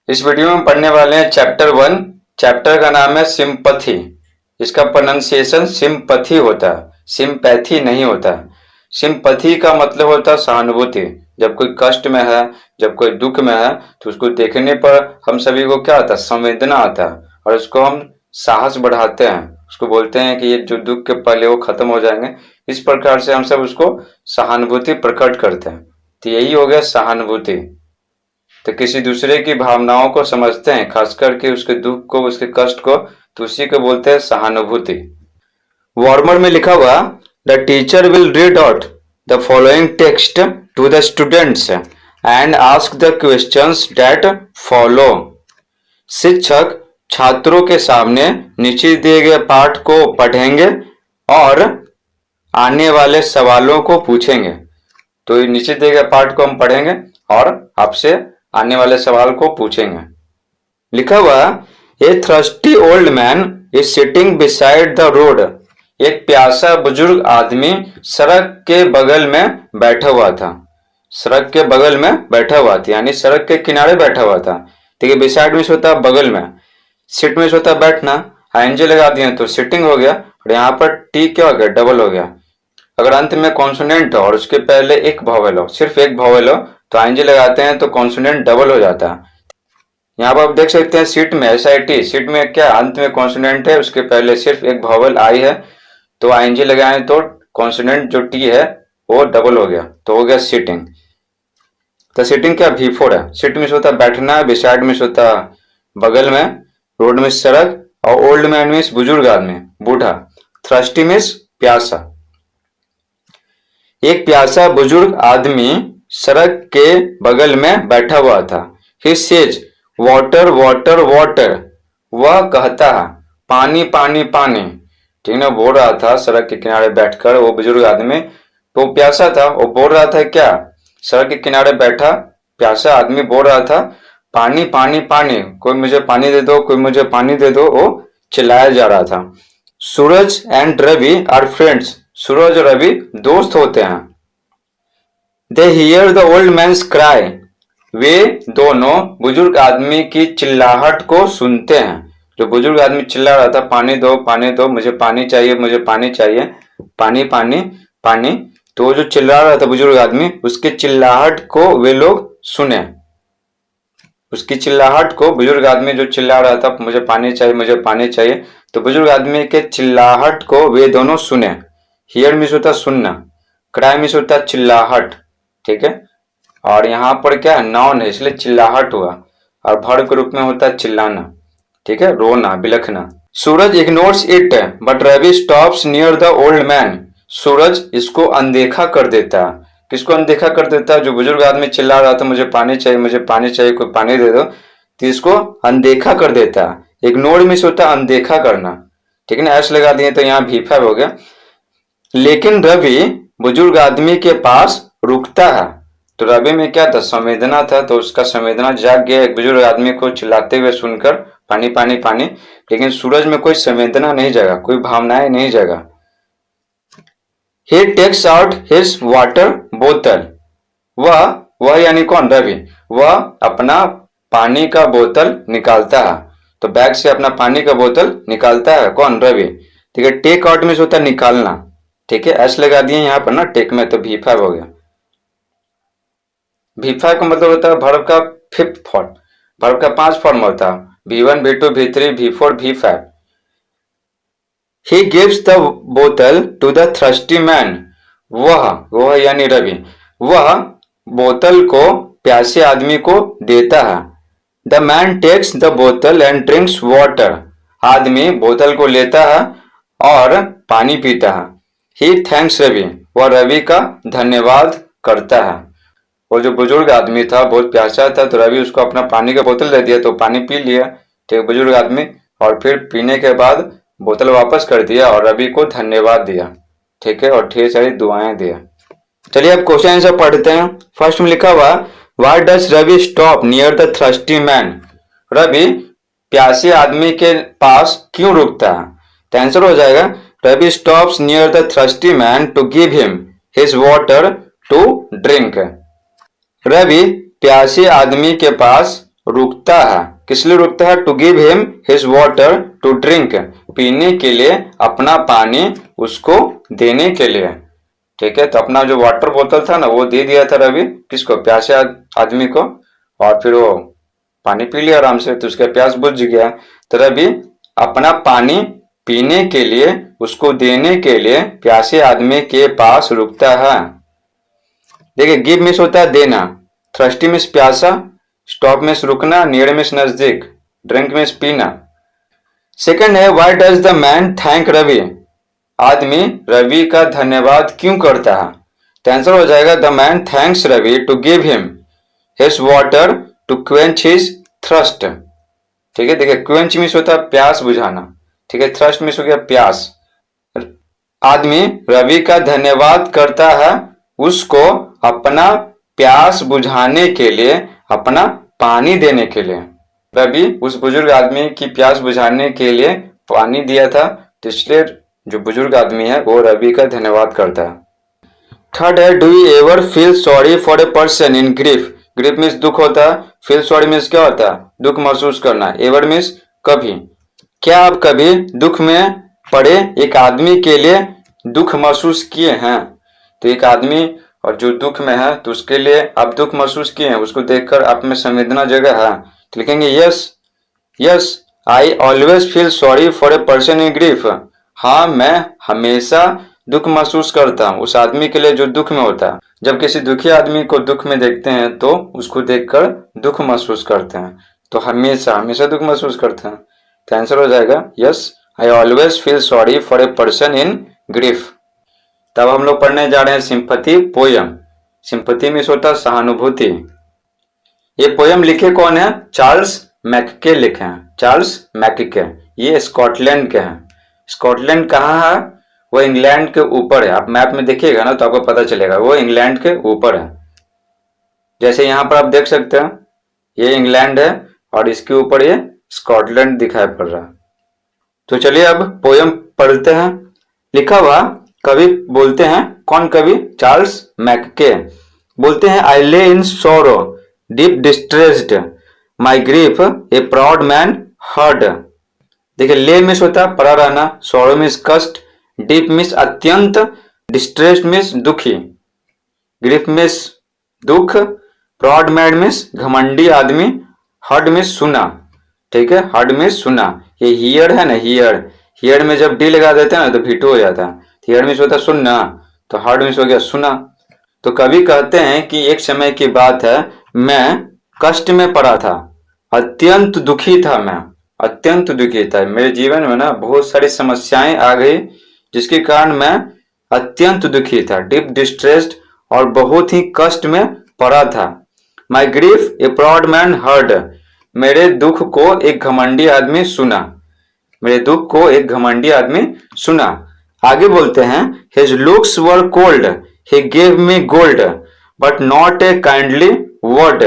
इस वीडियो में पढ़ने वाले हैं चैप्टर 1। चैप्टर का नाम है सिंपैथी। इसका प्रोनाउंसिएशन सिंपैथी होता है, सिंपैथी नहीं होता। सिंपैथी का मतलब होता है सहानुभूति। जब कोई कष्ट में है, जब कोई दुख में है, तो उसको देखने पर हम सभी को क्या आता है, संवेदना आता है और उसको हम साहस बढ़ाते हैं। उसको बोलते हैं कि ये जो दुख के पहले वो खत्म हो जाएंगे। इस प्रकार से हम सब उसको सहानुभूति प्रकट करते हैं। तो यही हो गया सहानुभूति। तो किसी दूसरे की भावनाओं को समझते हैं, खास करके उसके दुख को, उसके कष्ट को, तो उसी को बोलते हैं सहानुभूति। वार्मर में लिखा हुआ, the teacher will read out the following text to the students and ask the questions that follow. शिक्षक छात्रों के सामने नीचे दिए गए पाठ को पढ़ेंगे और आने वाले सवालों को पूछेंगे। तो नीचे दिए गए पाठ को हम पढ़ेंगे और आपसे आने वाले सवाल को पूछेंगे। लिखा हुआ, ए thirsty old man is sitting beside the road. एक प्यासा बुजुर्ग आदमी सड़क के बगल में बैठा हुआ था। सड़क के बगल में बैठा हुआ था यानी सड़क के किनारे बैठा हुआ था। ठीक है, बिसाइड में होता है बगल में, सिट में होता है बैठना। आईएनजी लगा दिए तो सिटिंग हो गया और यहाँ पर टी क्या हो गया, डबल हो गया। अगर अंत में कॉन्सोनेंट हो और उसके पहले एक वॉवेल हो, सिर्फ एक वॉवेल हो, तो आईएनजी लगाते हैं तो कॉन्सोनेंट डबल हो जाता है। यहाँ पर आप देख सकते हैं सीट में SIT, सीट में क्या अंत में कॉन्सोनेंट है, उसके पहले सिर्फ एक वॉवेल आई है, तो आईएनजी लगाएं तो कॉन्सोनेंट जो टी है वो डबल हो गया, तो हो गया सीटिंग। तो सीटिंग क्या V4 है। सिट में होता बैठना है, बिसाइड में होता बगल में, रोड में सड़क, और ओल्ड मैन मीन्स बुजुर्ग आदमी, बूढ़ा, थ्रस्टी मीन्स प्यासा। एक प्यासा बुजुर्ग आदमी सड़क के बगल में बैठा हुआ था। He says, water water water. वह कहता है पानी पानी पानी। ठीक ना, बोल रहा था सड़क के किनारे बैठकर वो बुजुर्ग आदमी, तो प्यासा था, वो बोल रहा था क्या, सड़क के किनारे बैठा प्यासा आदमी बोल रहा था पानी पानी पानी, कोई मुझे पानी दे दो, कोई मुझे पानी दे दो, वो चिल्लाया जा रहा था। Suraj and Ravi are friends. Suraj और रवि दोस्त होते हैं। They hear the old man's cry. वे दोनों बुजुर्ग आदमी की चिल्लाहट को सुनते हैं। जो बुजुर्ग आदमी चिल्ला रहा था पानी दो, मुझे पानी चाहिए, मुझे पानी चाहिए, पानी पानी पानी, तो जो चिल्ला रहा था बुजुर्ग आदमी, उसके चिल्लाहट को वे लोग सुने। उसकी चिल्लाहट को, बुजुर्ग आदमी जो चिल्ला रहा था मुझे पानी चाहिए, मुझे पानी चाहिए, तो बुजुर्ग आदमी के चिल्लाहट को वे दोनों सुने। हियर मीन्स होता सुनना, क्राई मीन्स होता चिल्लाहट। ठीक है, और यहाँ पर क्या है, नाउन है, इसलिए चिल्लाहट हुआ, और वर्ब के रूप में होता है चिल्लाना। ठीक है, रोना, बिलखना। Suraj ignores it but Ravi stops near the old man. Suraj इसको अनदेखा कर देता है। किसको अनदेखा कर देता है, जो बुजुर्ग आदमी चिल्ला रहा था मुझे पानी चाहिए, मुझे पानी चाहिए, कोई पानी दे दो, तो इसको अनदेखा कर देता है। इग्नोर मीन्स होता है अनदेखा करना। ठीक है ना, एस लगा दिए तो यहाँ V5 हो गया। लेकिन रवि बुजुर्ग आदमी के पास रुकता है। तो रवि में क्या था, संवेदना था, तो उसका संवेदना जाग गया एक बुजुर्ग आदमी को चिल्लाते हुए सुनकर पानी पानी पानी। लेकिन सूरज में कोई संवेदना नहीं जागा, कोई भावनाएं नहीं जागा। He takes out his water bottle। वह यानी कौन, रवि, वह अपना पानी का बोतल निकालता है। तो बैग से अपना पानी का बोतल निकालता है कौन, रवि। ठीक है, टेक आउट में होता है निकालना। ठीक है, एस लगा दिए यहाँ पर ना टेक में, तो V5 हो गया। V5 का मतलब होता है वर्ब का 5th फॉर्म। वर्ब का 5 फॉर्म होता है, V1 V2 V3 V4 V5। He gives the bottle to the thirsty man। वह यानी रवि, वह बोतल को प्यासे आदमी को देता है। The man takes the bottle and drinks water। आदमी बोतल को लेता है और पानी पीता है। He thanks Ravi. वह रवि का धन्यवाद करता है। वो जो बुजुर्ग आदमी था बहुत प्यासा था, तो रवि उसको अपना पानी का बोतल दे दिया, तो पानी पी लिया। ठीक, बुजुर्ग आदमी, और फिर पीने के बाद बोतल वापस कर दिया और रवि को धन्यवाद दिया। ठीक है, और ढेर सारी दुआएं दिया। चलिए अब क्वेश्चन आंसर पढ़ते हैं। फर्स्ट में लिखा हुआ, why does Ravi stop near the thirsty man. Ravi प्यासे आदमी के पास क्यों रुकता है। तो आंसर हो जाएगा, Ravi stops near the thirsty man to give him his water to drink. Ravi प्यासे आदमी के पास रुकता है, किस लिए रुकता है? To give him his water to drink, पीने के लिए, अपना पानी उसको देने के लिए। ठीक है, तो अपना जो वाटर बोतल था ना वो दे दिया था रवि किसको? प्यासे आदमी को, और फिर वो पानी पी लिया आराम से, तो उसका प्यास बुझ गया। तो रवि अपना पानी पीने के लिए, उसको देने के लिए प्यासे आदमी के पास रुकता है। देखिए, गिव मीन्स होता है देना, थ्रस्टी मीन्स प्यासा, स्टॉप मीन्स रुकना, नियर मीन्स नजदीक, ड्रिंक मीन्स पीना। सेकंड है why does the man thank Ravi, आदमी रवि का धन्यवाद क्यों करता है? तो आंसर हो जाएगा the man thanks Ravi to give him his water to quench his thirst. ठीक है, देखिए क्वेंच मीन्स होता है प्यास बुझाना, ठीक है, थ्रस्ट मीन्स हो गया प्यास। आदमी रवि का धन्यवाद करता है उसको अपना प्यास बुझाने के लिए, अपना पानी देने के लिए। रवि उस बुजुर्ग आदमी की प्यास बुझाने के लिए पानी दिया था, तो इसलिए जो बुजुर्ग आदमी है वो रवि का धन्यवाद करता है। थर्ड है do you ever feel sorry for a person in grief, grief means दुख होता है, फील सॉरी मीन्स क्या होता है? दुख महसूस करना, एवर मीन्स कभी। क्या आप कभी दुख में पड़े एक आदमी के लिए दुख महसूस किए हैं? तो एक आदमी और जो दुख में है तो उसके लिए आप दुख महसूस किए हैं, उसको देखकर आप में संवेदना जगह है, तो लिखेंगे yes yes I always feel sorry for a person in grief, हाँ मैं हमेशा दुख महसूस करता हूँ उस आदमी के लिए जो दुख में होता है। जब किसी दुखी आदमी को दुख में देखते हैं तो उसको देखकर दुख महसूस करते हैं, तो हमेशा हमेशा दुख महसूस करते हैं। तो आंसर हो जाएगा yes I always feel sorry for a person in grief. तब हम लोग पढ़ने जा रहे हैं सिंपैथी पोयम। सिंपैथी मीन्स होता है सहानुभूति। ये पोयम लिखे कौन है? चार्ल्स मैकके लिखे हैं, चार्ल्स मैकके। ये स्कॉटलैंड के हैं। स्कॉटलैंड कहाँ है? वो इंग्लैंड के ऊपर है। आप मैप में देखिएगा ना तो आपको पता चलेगा वो इंग्लैंड के ऊपर है। जैसे यहाँ पर आप देख सकते हैं ये इंग्लैंड है और इसके ऊपर ये स्कॉटलैंड दिखाई पड़ रहा है। तो चलिए अब पोयम पढ़ते हैं। लिखा हुआ कवि बोलते हैं, कौन कवि? चार्ल्स मैकके। बोलते हैं आई ले इन सोरो deep distressed my grief a proud man heard. देखिए ले मिस होता है पड़ा रहना, सोरो मिस कष्ट, डीप मिस अत्यंत, डिस्ट्रेस्ड मिस दुखी, ग्रीफ मिस दुख, प्राउड मैन मिस घमंडी आदमी, हर्ड मिस सुना। ठीक है, हर्ड मिस सुना। ये हियर है ना, हियर, हियर में जब डी लगा देते हैं ना तो भीटू हो जाता है। हियर मिस होता है सुनना, तो हर्ड मिस हो गया सुना। तो कवि कहते हैं कि एक समय की बात है, मैं कष्ट में पड़ा था, अत्यंत दुखी था, मैं अत्यंत दुखी था। मेरे जीवन में ना बहुत सारी समस्याएं आ गई जिसके कारण मैं अत्यंत दुखी था, डीप डिस्ट्रेस्ड, और बहुत ही कष्ट में पड़ा था। My grief a proud man heard, मेरे दुख को एक घमंडी आदमी सुना, मेरे दुख को एक घमंडी आदमी सुना। आगे बोलते हैं his looks were cold he gave me gold but not a kindly word.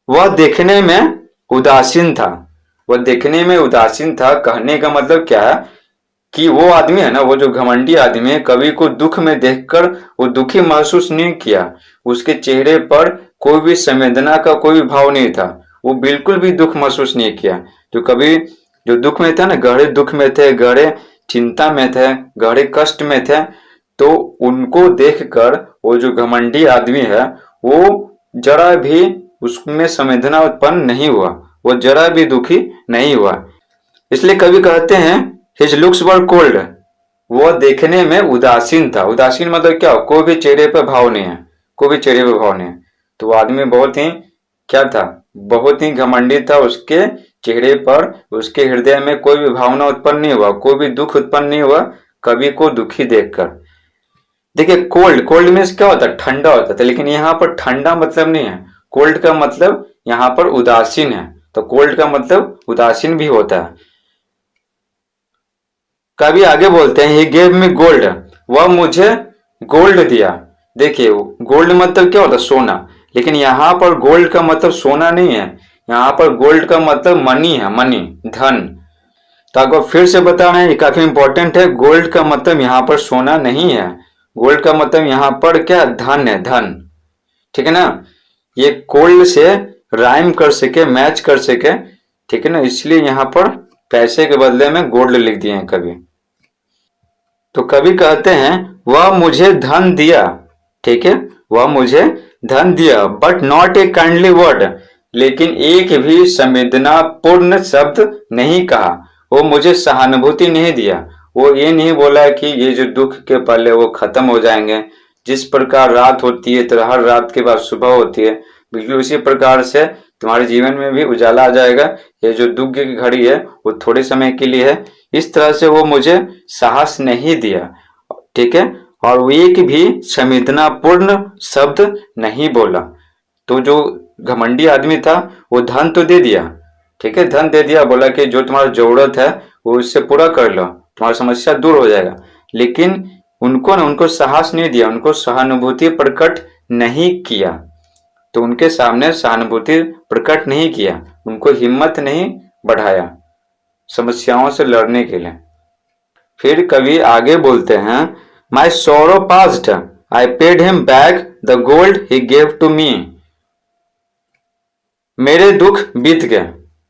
वह देखने में उदासीन था, वह देखने में उदासीन था। कहने का मतलब क्या है कि वो आदमी है ना, वो जो घमंडी आदमी है, कवि को दुख में देखकर वो दुखी महसूस नहीं किया, उसके चेहरे पर कोई भी संवेदना का कोई भी भाव नहीं था, वो बिल्कुल भी दुख महसूस नहीं किया। जो कवि जो दुख में थे ना, गहरे दुख में थे, गहरे चिंता में थे, गहरे कष्ट में थे, तो उनको देखकर वो जो घमंडी आदमी है वो जरा भी उसमें संवेदना उत्पन्न नहीं हुआ, वो जरा भी दुखी नहीं हुआ। इसलिए कवि कहते हैं हिज लुक्स वर कोल्ड, वो देखने में उदासीन था। उदासीन मतलब क्या? कोई भी चेहरे पर भाव नहीं है, कोई भी चेहरे पर भाव नहीं है। तो वो आदमी बहुत ही क्या था? बहुत ही घमंडी था। उसके चेहरे पर, उसके हृदय में कोई भी भावना उत्पन्न नहीं हुआ, कोई भी दुख उत्पन्न नहीं हुआ कवि को दुखी देखकर। देखिए कोल्ड, कोल्ड मीन्स क्या होता है? ठंडा होता था, लेकिन यहाँ पर ठंडा मतलब नहीं है। कोल्ड का मतलब यहाँ पर उदासीन है, तो कोल्ड का मतलब उदासीन भी होता है। कवि आगे बोलते हैं ही गेव मी गोल्ड, वह मुझे गोल्ड दिया। देखिए गोल्ड मतलब क्या होता है? सोना। लेकिन यहाँ पर गोल्ड का मतलब सोना नहीं है, यहाँ पर गोल्ड का मतलब मनी है, मनी, धन। तो आपको फिर से बता रहे हैं, ये काफी इंपॉर्टेंट है। गोल्ड का मतलब यहाँ पर सोना नहीं है, गोल्ड का मतलब यहाँ पर क्या? धन है, धन। ठीक है ना। ये गोल्ड से राइम कर सके, मैच कर सके, ठीक है ना, इसलिए यहाँ पर पैसे के बदले में गोल्ड लिख दिए हैं कवि। तो कवि कहते हैं वह मुझे धन दिया, ठीक है, वह मुझे धन दिया, but not a kindly word, लेकिन एक भी संवेदना पूर्ण शब्द नहीं कहा। वो मुझे सहानुभूति नहीं दिया, वो ये नहीं बोला कि ये जो दुख के पल है वो खत्म हो जाएंगे, जिस प्रकार रात होती है तो हर रात के बाद सुबह होती है, बिल्कुल उसी प्रकार से तुम्हारे जीवन में भी उजाला आ जाएगा। ये जो दुख की घड़ी है वो थोड़े समय के लिए है, इस तरह से वो मुझे साहस नहीं दिया, ठीक है, और वो एक भी संवेदनापूर्ण शब्द नहीं बोला। तो जो घमंडी आदमी था वो धन तो दे दिया, ठीक है, धन दे दिया, बोला कि जो तुम्हारा जरूरत है वो इससे पूरा कर लो, तुम्हारी समस्या दूर हो जाएगा, लेकिन उनको साहस नहीं दिया, उनको सहानुभूति प्रकट नहीं किया। तो उनके सामने सहानुभूति प्रकट नहीं किया, उनको हिम्मत नहीं बढ़ाया समस्याओं से लड़ने के लिए। फिर कवि आगे बोलते हैं, my sorrow past, I paid him back the gold he gave to me. मेरे दुख बीत गए,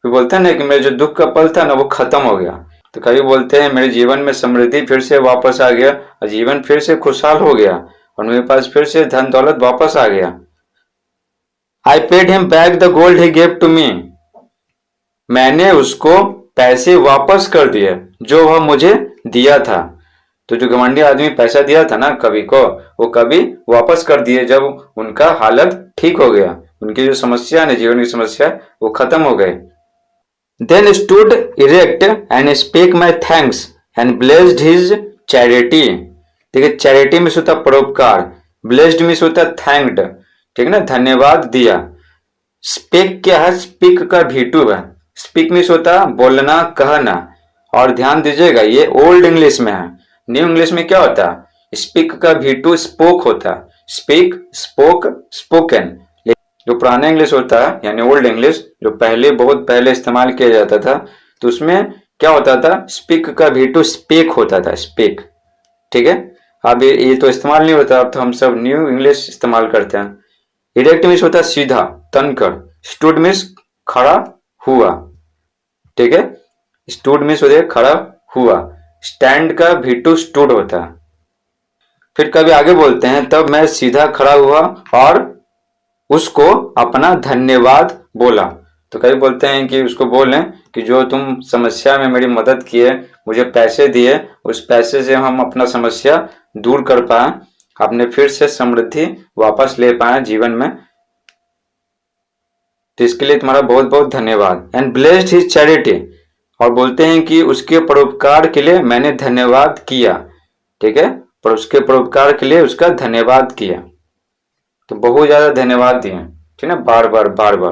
फिर बोलते हैं ना कि मेरे जो दुख का पल था ना वो खत्म हो गया। तो कवि बोलते हैं मेरे जीवन में समृद्धि फिर से वापस आ गया और जीवन फिर से खुशहाल हो गया और मेरे पास फिर से धन दौलत वापस आ गया। I paid him back the gold he gave to me, मैंने उसको पैसे वापस कर दिए जो वह मुझे दिया था। तो जो घमंडी आदमी पैसा दिया था ना कवि को, वो कवि वापस कर दिए जब उनका हालत ठीक हो गया, उनकी जो समस्या है जीवन की समस्या वो खत्म हो गए। Then stood erect and speak my thanks and blessed his charity. देखिए चैरिटी में होता परोपकार, ब्लेस्ड में होता थैंक्ड, ठीक है ना, धन्यवाद दिया। स्पीक क्या है, स्पीक का भीटू है, स्पीक मीन्स होता है बोलना, कहना, और ध्यान दीजिएगा ये ओल्ड इंग्लिश में है, न्यू इंग्लिश में क्या होता है, स्पीक का भीटू स्पोक होता है, स्पीक, स्पोक, स्पोकन। जो पुराना इंग्लिश होता है यानी ओल्ड इंग्लिश जो पहले बहुत पहले इस्तेमाल किया जाता था, तो उसमें क्या होता था, स्पीक का भीटू स्पीक होता था, स्पीक, ठीक है। अब ये तो इस्तेमाल नहीं होता, अब तो हम सब न्यू इंग्लिश इस्तेमाल करते हैं। इरेक्ट मीन्स होता है सीधा, तनकर। स्टूड मीन्स खड़ा हुआ, ठीक है, स्टूड मीन्स होता है खड़ा हुआ। स्टैंड का भीटू स्टूड होता है। फिर कभी आगे बोलते हैं, तब मैं सीधा खड़ा हुआ और उसको अपना धन्यवाद बोला। तो कभी बोलते हैं कि उसको बोलें कि जो तुम समस्या में मेरी मदद किए, मुझे पैसे दिए, उस पैसे से हम अपना समस्या दूर कर पाए, अपने फिर से समृद्धि वापस ले पाए जीवन में, तो इसके लिए तुम्हारा बहुत बहुत धन्यवाद। एंड ब्लेस्ड हिज चैरिटी, और बोलते हैं कि उसके परोपकार के लिए मैंने धन्यवाद किया, ठीक है, पर उसके परोपकार के लिए उसका धन्यवाद किया। तो बहुत ज्यादा धन्यवाद दिए, ठीक है, बार बार बार बार,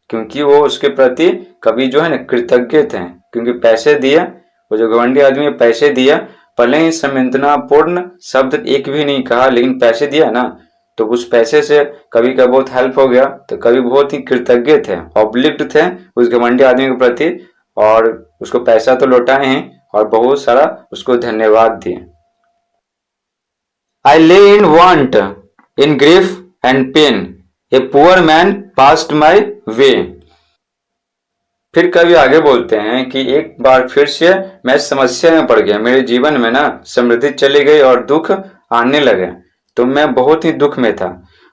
क्योंकि वो उसके प्रति कभी जो है ना कृतज्ञ थे, क्योंकि पैसे दिए, वो जो घमंडी आदमी पैसे दिया, भले ही संवेदनापूर्ण शब्द एक भी नहीं कहा, लेकिन पैसे दिया ना, तो उस पैसे से कवि का बहुत हेल्प हो गया, तो कवि बहुत ही कृतज्ञ थे, ऑब्लिक्ट थे उस घमंडी आदमी के प्रति, और उसको पैसा तो लौटाए हैं और बहुत सारा उसको धन्यवाद दिए। I lay in want in grief and pain, a poor man passed my way. फिर कभी आगे बोलते हैं कि एक बार फिर से मैं समस्या में पड़ गया, मेरे जीवन में ना समृद्धि चली गई और दुख आने लगे, तो मैं बहुत ही दुख में था।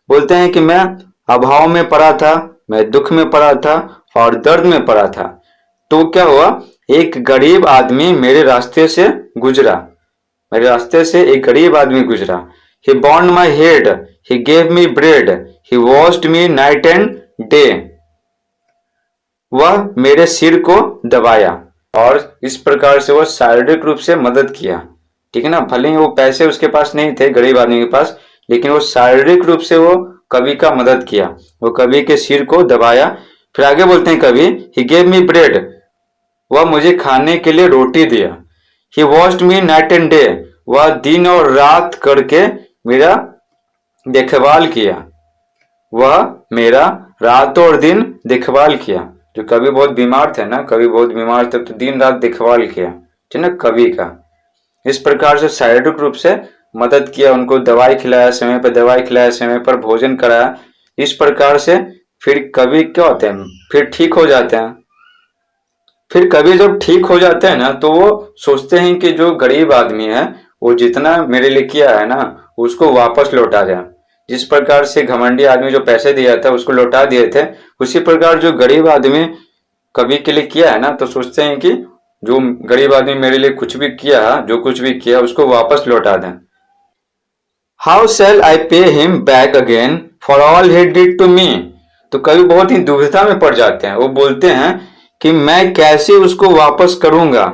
बोलते हैं कि मैं अभाव में पड़ा था, मैं दुख में पड़ा था और दर्द में पड़ा था। तो क्या हुआ, एक गरीब आदमी मेरे रास्ते से गुजरा, मेरे रास्ते से एक गरीब आदमी गुजरा। He bound my head, he gave me bread, he washed me night and day. वह मेरे सिर को दबाया और इस प्रकार से वह शारीरिक रूप से मदद किया, ठीक है ना, भले ही वो पैसे उसके पास नहीं थे गरीब आदमी के पास, लेकिन वो शारीरिक रूप से वो कवि का मदद किया, वो कवि के सिर को दबाया। फिर आगे बोलते हैं कवि, he gave me bread, वह मुझे खाने के लिए रोटी दिया। He washed me night and day, वह दिन और रात करके मेरा देखभाल किया, वह मेरा रात और दिन देखभाल किया। जो कवि बहुत बीमार थे ना, कवि बहुत बीमार थे, तो दिन रात देखभाल किया, ठीक है ना, कवि का। इस प्रकार से शारीरिक रूप से मदद किया, उनको दवाई खिलाया, समय पर दवाई खिलाया, समय पर भोजन कराया। इस प्रकार से फिर कभी क्या होते हैं, फिर ठीक हो जाते हैं। फिर कभी जब ठीक हो जाते हैं ना तो वो सोचते हैं कि जो गरीब आदमी है वो जितना मेरे लिए किया है ना उसको वापस लौटा जाए। जिस प्रकार से घमंडी आदमी जो पैसे दिया था उसको लौटा दिए थे, उसी प्रकार जो गरीब आदमी कभी के लिए किया है ना तो सोचते हैं कि जो गरीब आदमी मेरे लिए कुछ भी किया, जो कुछ भी किया उसको वापस लौटा दें। How shall I pay him back again for all he did to me. तो कभी बहुत ही दुविधा में पड़ जाते हैं, वो बोलते हैं कि मैं कैसे उसको वापस करूंगा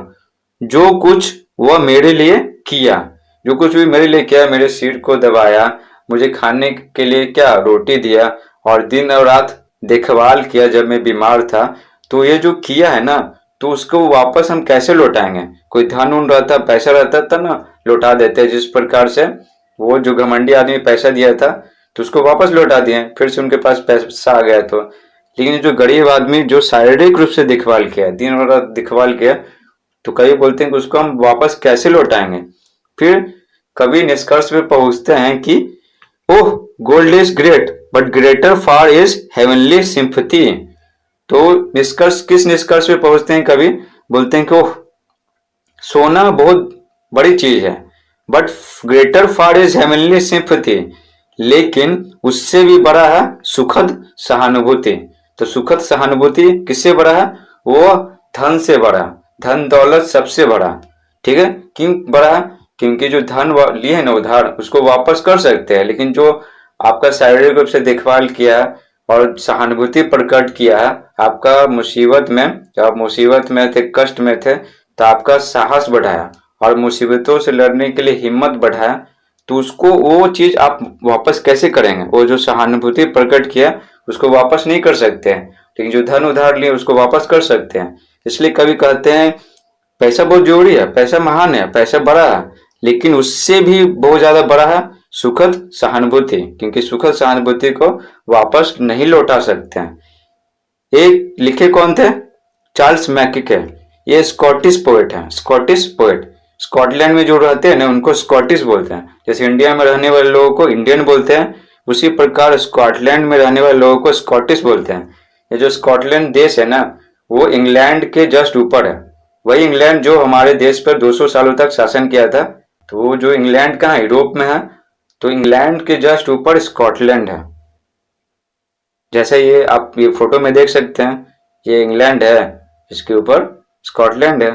जो कुछ वह मेरे लिए किया। जो कुछ भी मेरे लिए किया, मेरे सिर को दबाया, मुझे खाने के लिए क्या रोटी दिया और दिन और रात देखभाल किया जब मैं बीमार था, तो ये जो किया है ना तो उसको वापस हम कैसे लौटाएंगे। कोई धन उन रहता, पैसा रहता था ना, लौटा देते। जिस प्रकार से वो जो घमंडी आदमी पैसा दिया था तो उसको वापस लौटा दिए, फिर से उनके पास पैसा आ गया। तो लेकिन जो गरीब आदमी जो शारीरिक रूप से देखभाल किया, दिन और रात देखभाल किया, तो कई बोलते हैं कि उसको हम वापस कैसे लौटाएंगे। फिर कभी निष्कर्ष पे पहुंचते हैं कि oh gold is great but greater far is heavenly sympathy. तो निष्कर्ष किस निष्कर्ष पे पहुंचते हैं, कभी बोलते हैं कि ओह सोना बहुत बड़ी चीज है, but greater far is heavenly sympathy, लेकिन उससे भी बड़ा है सुखद सहानुभूति। तो सुखद सहानुभूति किससे बड़ा है, वो धन से बड़ा, धन दौलत सबसे बड़ा। ठीक है, क्यों बड़ा है, क्योंकि जो धन लिए है ना उधार उसको वापस कर सकते हैं, लेकिन जो आपका शारीरिक रूप से देखभाल किया और सहानुभूति प्रकट किया, आपका मुसीबत में, जब आप मुसीबत में थे, कष्ट में थे, तो आपका साहस बढ़ाया और मुसीबतों से लड़ने के लिए हिम्मत बढ़ाया, तो उसको वो चीज आप वापस कैसे करेंगे। वो जो सहानुभूति प्रकट किया उसको वापस नहीं कर सकते हैं, लेकिन जो धन उधार लिए उसको वापस कर सकते हैं। इसलिए कभी कहते हैं पैसा बहुत जरूरी है, पैसा महान है, पैसा बड़ा है, लेकिन उससे भी बहुत ज्यादा बड़ा है सुखद सहानुभूति, क्योंकि सुखद सहानुभूति को वापस नहीं लौटा सकते हैं। एक लिखे कौन थे, चार्ल्स मैकके। ये स्कॉटिश पोएट है, स्कॉटिश पोएट। स्कॉटलैंड में जो रहते हैं ना उनको स्कॉटिश बोलते हैं। जैसे इंडिया में रहने वाले लोगों को इंडियन बोलते हैं, उसी प्रकार स्कॉटलैंड में रहने वाले लोगों को स्कॉटिश बोलते हैं। ये जो स्कॉटलैंड देश है ना वो इंग्लैंड के जस्ट ऊपर है। वही इंग्लैंड जो हमारे देश पर 200 सालों तक शासन किया था, तो वो जो इंग्लैंड कहाँ, यूरोप में है, तो इंग्लैंड के जस्ट ऊपर स्कॉटलैंड है। जैसे ये आप ये फोटो में देख सकते हैं, ये इंग्लैंड है, इसके ऊपर स्कॉटलैंड है।